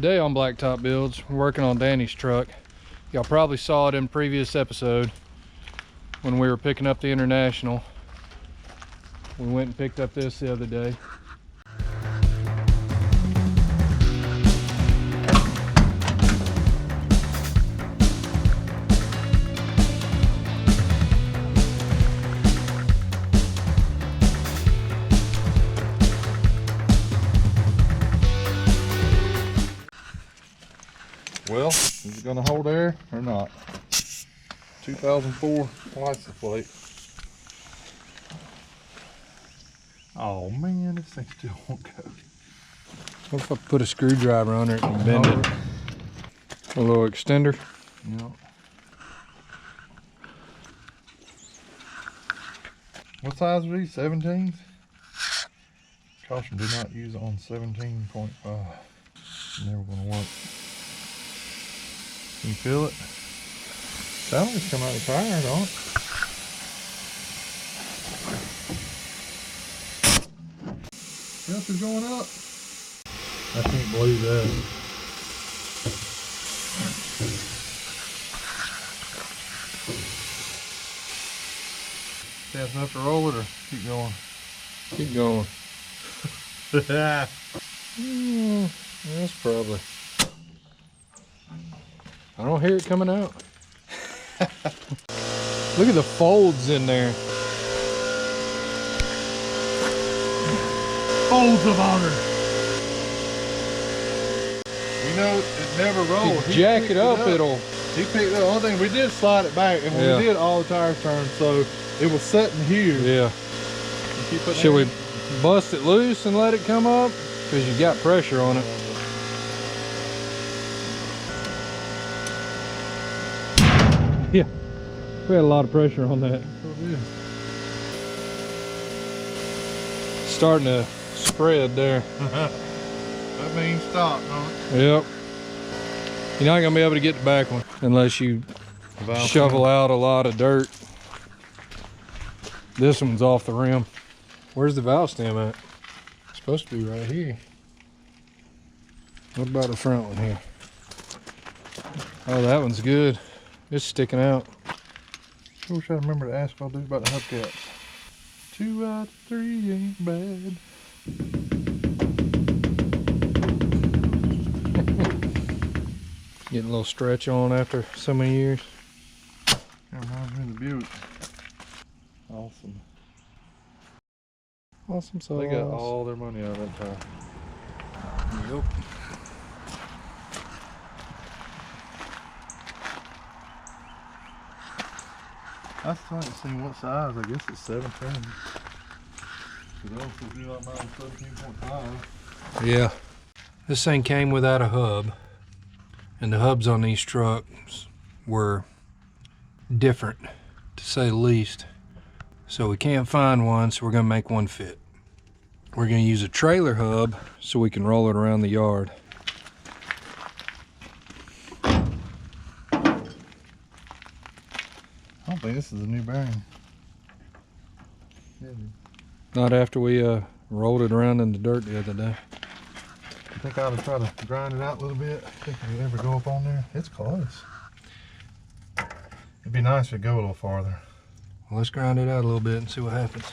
Today on Blacktop Builds, we're working on Danny's truck. Y'all probably saw it in previous episode when we were picking up the International. We went and picked up this the other day. Well, is it going to hold air or not? 2004 license plate. Oh man, this thing still won't go. What if I put a screwdriver on it and bend it? A little extender. Yep. What size are these? 17s? Caution, do not use on 17.5. Never gonna work. Can you feel it? Sounds like it's coming out of the tire, don't it? Pressure's going up. I can't believe that. Fast enough to roll it or keep going? Keep going. That's probably. I don't hear it coming out. Look at the folds in there. Folds of honor. You know, it never rolled. You jack it up, it'll. He picked it up. The only thing, we did slide it back, and when we did, all the tires turned, so it was sitting here. Yeah. Should we bust it loose and let it come up? Because you got pressure on it. Yeah, we had a lot of pressure on that. Starting to spread there. That means stop, huh? Yep. You're not gonna be able to get the back one unless you shovel out a lot of dirt. This one's off the rim. Where's the valve stem at? It's supposed to be right here. What about the front one here? Oh, that one's good. It's sticking out. I wish I remember to ask what I'll do about the hubcaps. 2 out of 3 ain't bad. Getting a little stretch on after so many years. That reminds me of the Buick. Awesome. Awesome sauce. They got all their money out of that tire. Yep. I still haven't seen what size. I guess it's 17. Because I also feel like mine was 17.5. Yeah. This thing came without a hub. And the hubs on these trucks were different, to say the least. So we can't find one, so we're gonna make one fit. We're gonna use a trailer hub so we can roll it around the yard. I don't think this is a new bearing. Not after we rolled it around in the dirt the other day. I think I ought to try to grind it out a little bit. I think it would ever go up on there. It's close. It'd be nice if it go a little farther. Well, let's grind it out a little bit and see what happens.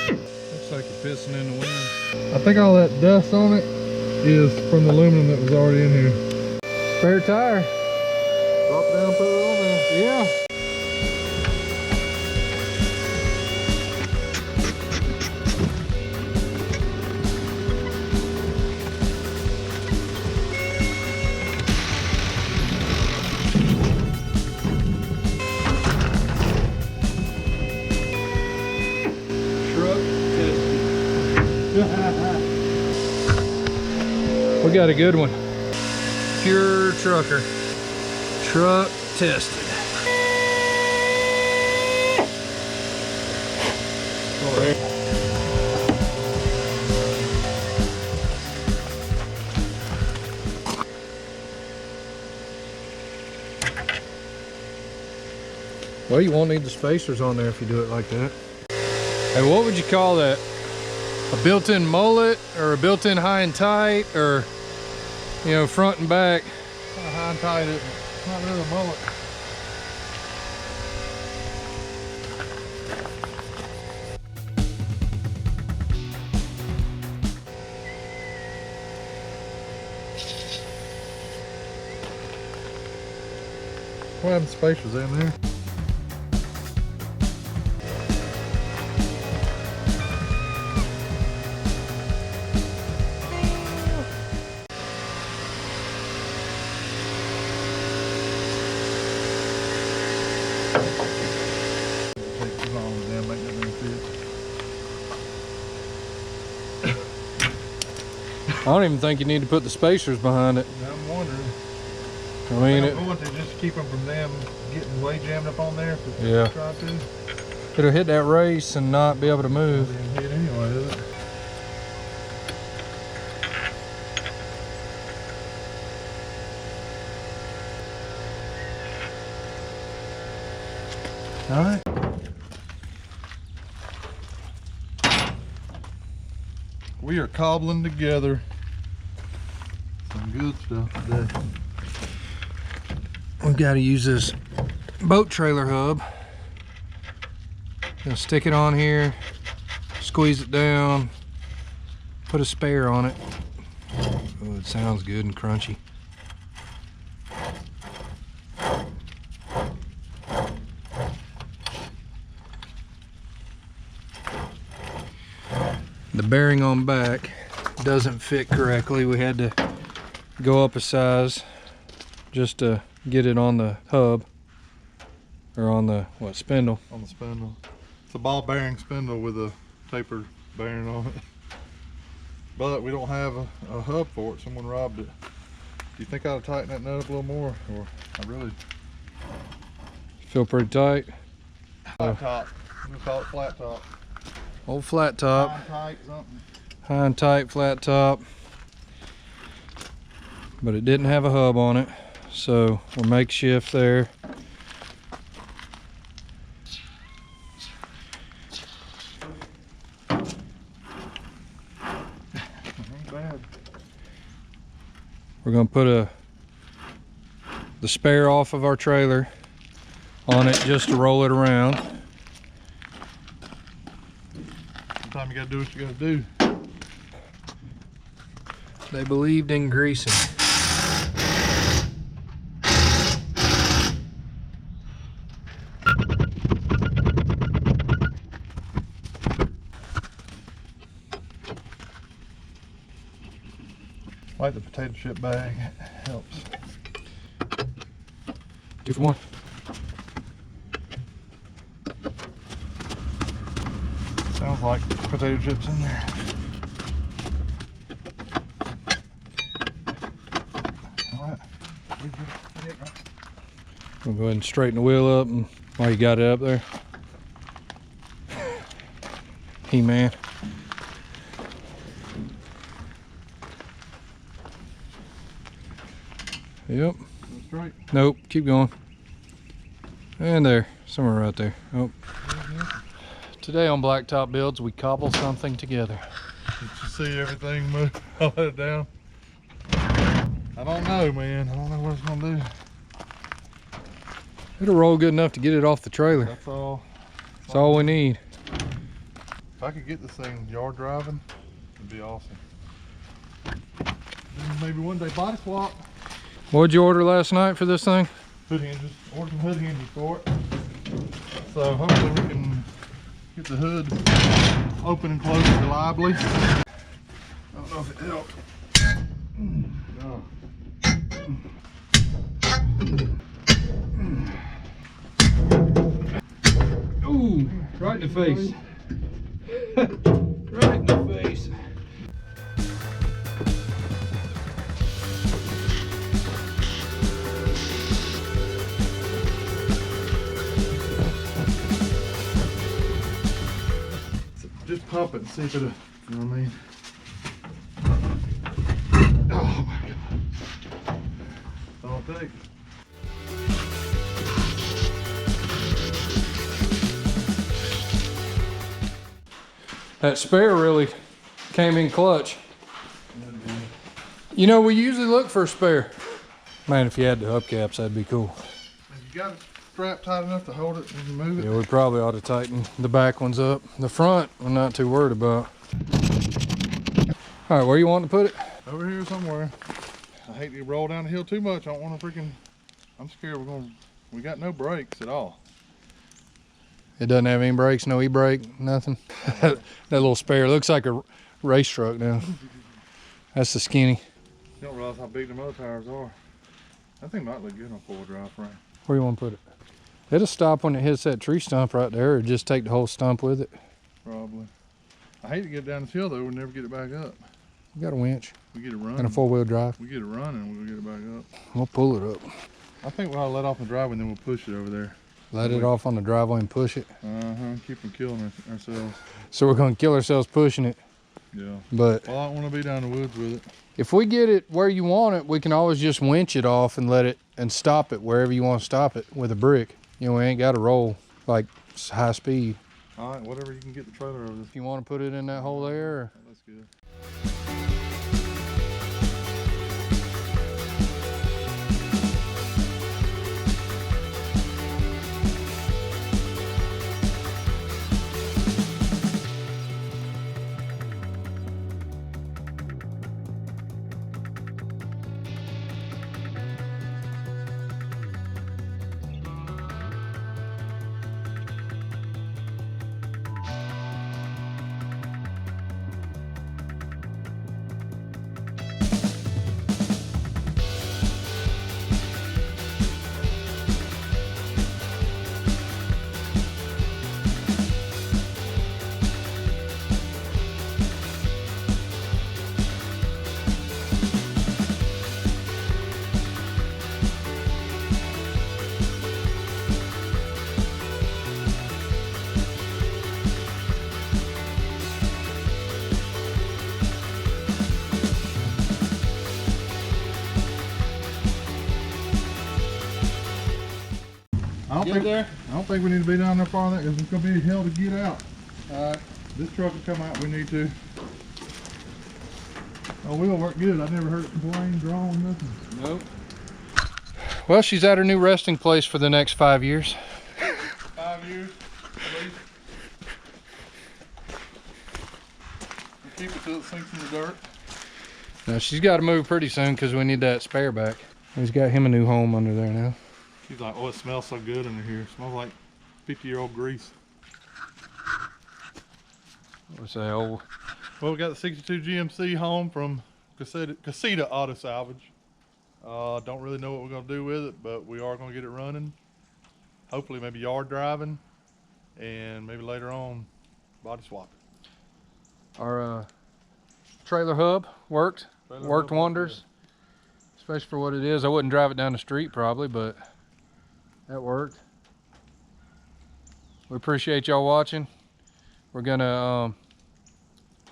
Looks like you're pissing in the wind. I think all that dust on it is from the aluminum that was already in here. Spare tire. Drop it down, put it on there. Yeah. We got a good one. Pure trucker. Truck tested. Well, you won't need the spacers on there if you do it like that. Hey, what would you call that? a built-in mullet or a built-in high and tight, or, you know, front and back. High and tight, it's not really a mullet. What happened to spacers in there? Take too long to damn make that thing fit. I don't even think you need to put the spacers behind it. I'm wondering. I mean, I'm going to just keep them from them getting way jammed up on there. If we Yeah. try to. it'll hit that race and not be able to move. Didn't hit anyway, is it? All right. We are cobbling together some good stuff today. We've got to use this boat trailer hub. Gonna stick it on here, squeeze it down, put a spare on it. Oh, it sounds good and crunchy. The bearing on back doesn't fit correctly. We had to go up a size just to get it on the hub, or on the spindle. On the spindle. It's a ball bearing spindle with a tapered bearing on it. But we don't have a hub for it. Someone robbed it. Do you think I ought to tighten that nut up a little more? Or I really... Feel pretty tight. Flat top. I'm gonna call it flat top. Old flat top. High and tight something. High and tight flat top. But it didn't have a hub on it, so we're makeshift there. Ain't bad. We're gonna put the spare off of our trailer on it just to roll it around. Sometimes you gotta do what you gotta do. They believed in greasing. Like the potato chip bag helps. 2 for 1. Sounds like potato chips in there. Alright. We'll go ahead and straighten the wheel up, and while you got it up there. He-Man. Yep. Straight. Nope. Keep going. And there. Somewhere right there. Oh. Today on Blacktop Builds, we cobble something together. Did you see everything move? I'll let it down. I don't know, man. I don't know what it's gonna do. It'll roll good enough to get it off the trailer. That's all. That's all we need. If I could get this thing yard driving, it'd be awesome. Then maybe one day body swap. What'd you order last night for this thing? Hood hinges. Ordered some hood hinges for it. So hopefully we can get the hood open and closed reliably. I don't know if it helped. No. Ooh, right in the face. Right in the face. Just pump it and see if it'll, you know what I mean? Oh my God. That's all it takes. That spare really Came in clutch. You know, we usually look for a spare. Man, if you had the hubcaps, that'd be cool. And you got it strapped tight enough to hold it when you move it? Yeah, we probably ought to tighten the back ones up. The front, I'm not too worried about. All right, where you want to put it? Over here somewhere. I hate to roll down the hill too much. I don't want to freaking, I'm scared we got no brakes at all. It doesn't have any brakes, no e-brake, nothing. That little spare looks like a race truck now. That's the skinny. You don't realize how big the motor tires are. That thing might look good on 4-wheel drive frame. Where you want to put it? It'll stop when it hits that tree stump right there, or just take the whole stump with it. Probably. I hate to get down this hill though, we'll never get it back up. You got a winch. We get it running. And a 4-wheel drive. We get it running, we'll get it back up. We'll pull it up. I think we'll let off the driveway and then we'll push it over there. Let it off on the driveway and push it. Keep from killing ourselves. So we're gonna kill ourselves pushing it. Yeah. But well, I don't want to be down the woods with it. if we get it where you want it, we can always just winch it off and let it and stop it wherever you want to stop it with a brick. You know, we ain't got to roll like high speed. All right, whatever you can get the trailer over this. If you want to put it in that hole there. Or... That's good. I don't think we need to be down there far because it's going to be hell to get out. Alright, this truck will come out, we need to. Oh, we'll work good. I never heard it complain, drawing, nothing. Nope. Well, she's at her new resting place for the next 5 years. 5 years, at least. We'll keep it till it sinks in the dirt. Now she's got to move pretty soon because we need that spare back. He's got him a new home under there now. She's like, oh, it smells so good under here. It smells like 50-year-old grease. What's that old? Well, we got the 62 GMC home from Casita Auto Salvage. Don't really know what we're going to do with it, but we are going to get it running. Hopefully maybe yard driving, and maybe later on body swap it. Our trailer hub worked wonders, especially for what it is. I wouldn't drive it down the street probably, but that worked. We appreciate y'all watching. We're gonna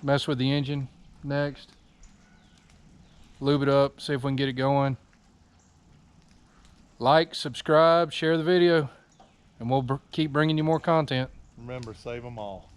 mess with the engine next, lube it up, see if we can get it going. Like, subscribe, share the video, and we'll keep bringing you more content. Remember, save them all.